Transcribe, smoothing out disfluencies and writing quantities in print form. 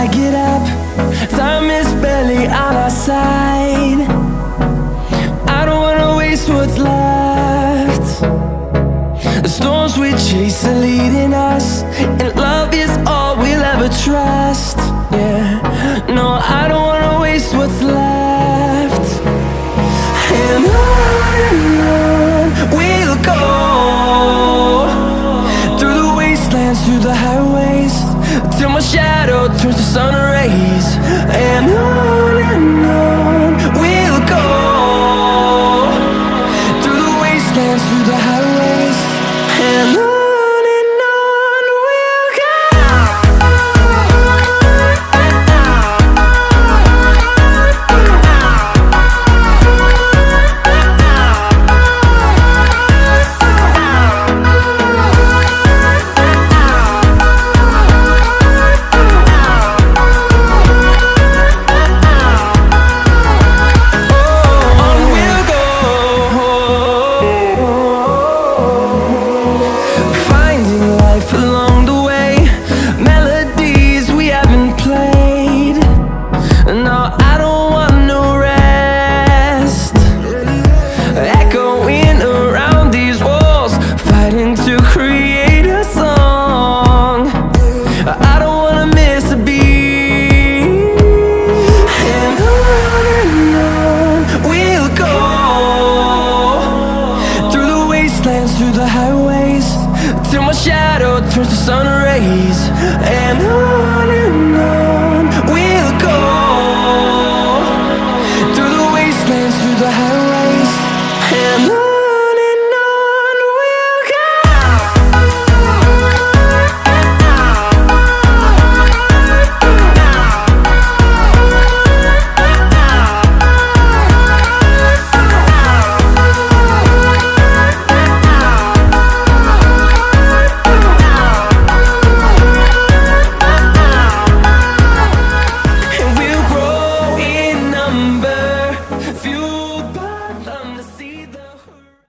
I get up, time is barely on our side. I don't wanna waste what's left. The storms we chase are leading us, and love is all we'll ever trust. Yeah, no, I don't wanna waste what's left. And on we'll go, through the wastelands, through the highways, till my shadow turns to sun rays. And on we'll go, through the wastelands, through the highways, and on we'll go. Along the way, melodies we haven't played. No, I don't want no rest. Echoing around these walls, fighting to create a song. I don't wanna miss a beat. And on we'll go, through the wastelands, through the highways, till my shadow turns to sun rays. And on